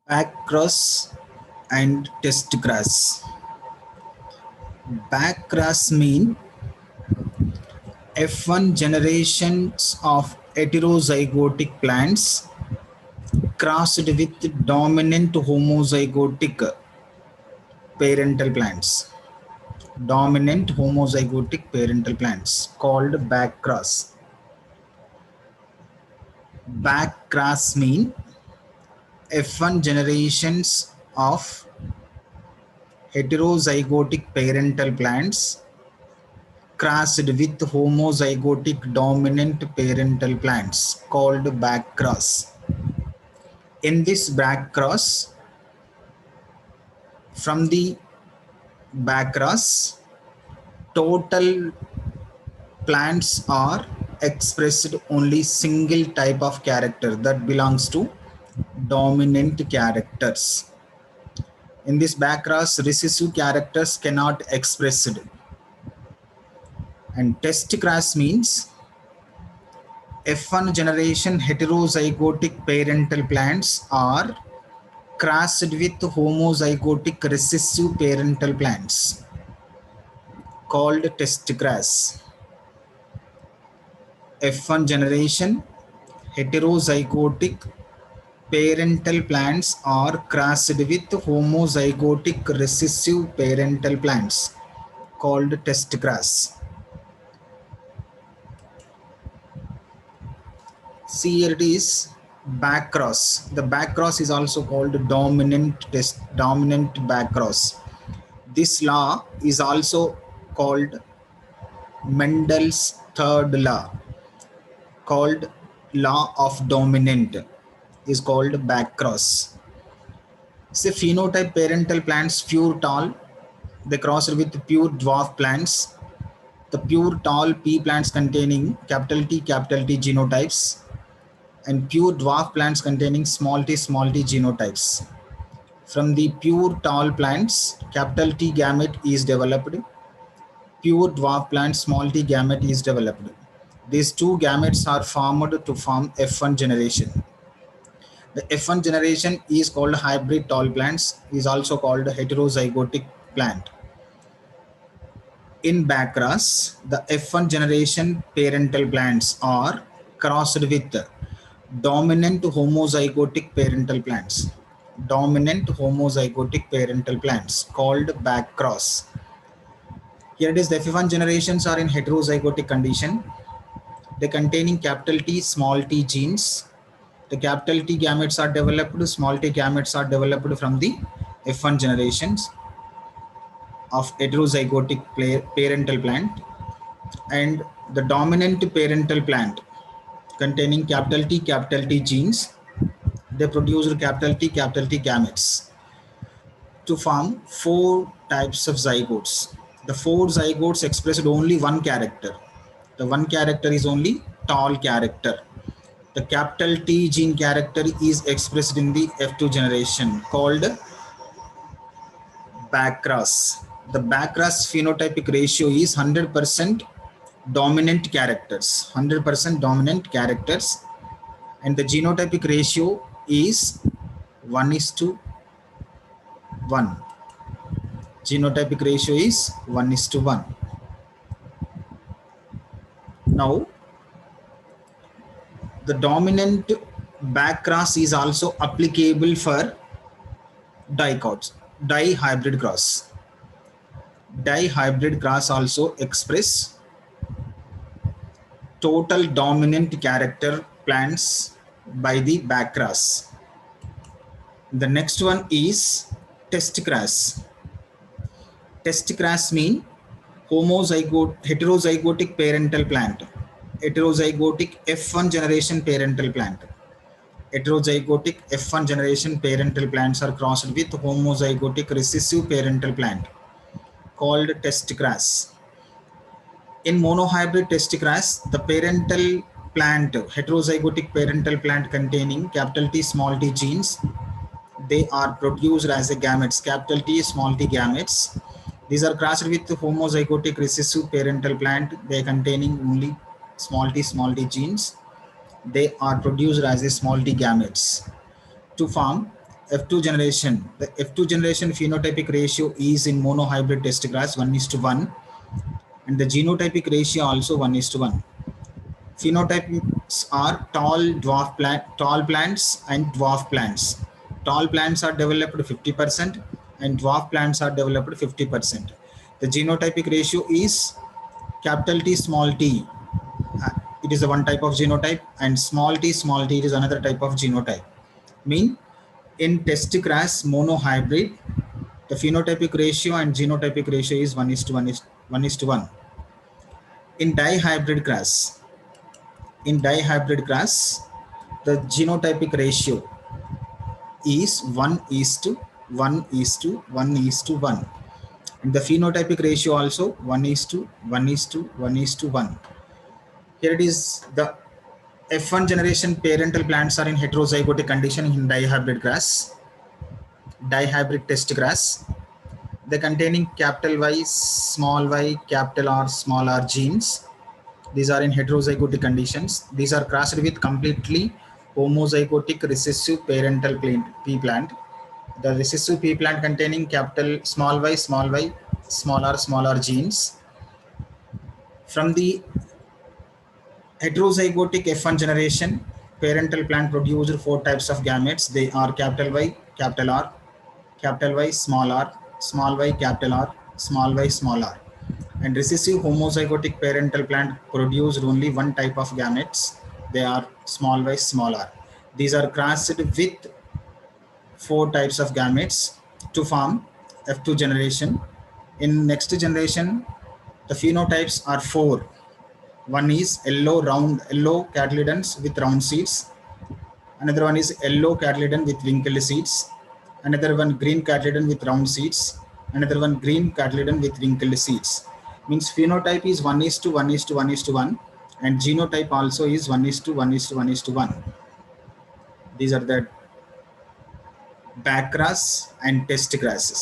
Backcross and test grass. Backcross mean F1 generations of heterozygotic plants crossed with dominant homozygotic parental plants. Dominant homozygotic parental plants called backcross. Backcross mean F1 generations of heterozygotic parental plants crossed with homozygotic dominant parental plants called backcross. In this backcross, from the backcross, total plants are expressed only single type of character that belongs to dominant characters. In this backcross, recessive characters cannot expressed. And test cross means F1 generation heterozygotic parental plants are crossed with homozygotic recessive parental plants called test cross. F1 generation heterozygotic parental plants are crossed with homozygotic recessive parental plants called test cross. See, here it is backcross. The backcross is also called dominant backcross. This law is also called Mendel's third law, called law of dominant, is called backcross. Say phenotype parental plants pure tall, they crossed with pure dwarf plants. The pure tall pea plants containing capital T genotypes and pure dwarf plants containing small t genotypes. From the pure tall plants, capital T gamete is developed. Pure dwarf plant, small t gamete is developed. These two gametes are formed to form F1 generation. The F1 generation is called hybrid tall plants, is also called heterozygotic plant. In backcross, the F1 generation parental plants are crossed with dominant homozygotic parental plants. Dominant homozygotic parental plants called backcross. Here it is, the F1 generations are in heterozygotic condition. They containing capital T, small t genes. The capital T gametes are developed, small t gametes are developed from the F1 generations of heterozygotic parental plant, and the dominant parental plant containing capital T genes, they produce capital T gametes to form four types of zygotes. The four zygotes expressed only one character. The one character is only tall character. The capital T gene character is expressed in the F2 generation called backcross. The backcross phenotypic ratio is 100% dominant characters. 100% dominant characters, and the genotypic ratio is 1:1. Genotypic ratio is 1:1. Now, the dominant backcross is also applicable for dihybrid cross. Dihybrid cross also express total dominant character plants by the backcross. The next one is test cross. Test cross mean heterozygotic parental plant. Heterozygotic F1 generation parental plant. Heterozygotic F1 generation parental plants are crossed with homozygotic recessive parental plant called test cross. In monohybrid test cross, the parental plant, heterozygotic parental plant containing capital T small t genes, they are produced as a gametes, capital T small t gametes. These are crossed with homozygotic recessive parental plant, they containing only small t genes. They are produced as a small t gametes to form F2 generation. The F2 generation phenotypic ratio is in monohybrid test grass 1:1, and the genotypic ratio also 1:1. Phenotypes are tall plants and dwarf plants. Tall plants are developed 50% and dwarf plants are developed 50%. The genotypic ratio is capital T small t. It is a one type of genotype, and small t is another type of genotype. Mean in test grass monohybrid, the phenotypic ratio and genotypic ratio is 1:1. In dihybrid grass, the genotypic ratio is 1:1:1:1, and the phenotypic ratio also 1:1:1:1. Here it is. The F1 generation parental plants are in heterozygotic condition in dihybrid test grass. They containing capital Y, small y, capital R, small r genes. These are in heterozygotic conditions. These are crossed with completely homozygotic recessive parental pea plant. The recessive pea plant containing capital small y, small r genes. From the heterozygotic F1 generation, parental plant produced 4 types of gametes. They are capital Y, capital R, capital Y, small r, small y, capital R, small y, small r. And recessive homozygotic parental plant produced only one type of gametes. They are small y, small r. These are crossed with 4 types of gametes to form F2 generation. In next generation, the phenotypes are 4. One is yellow cattlidens with round seeds. Another one is yellow cattliden with wrinkled seeds. Another one green cattliden with round seeds. Another one green cattliden with wrinkled seeds. Means phenotype is 1:1:1:1, and genotype also is 1:1:1:1. These are the backgrass and test grasses.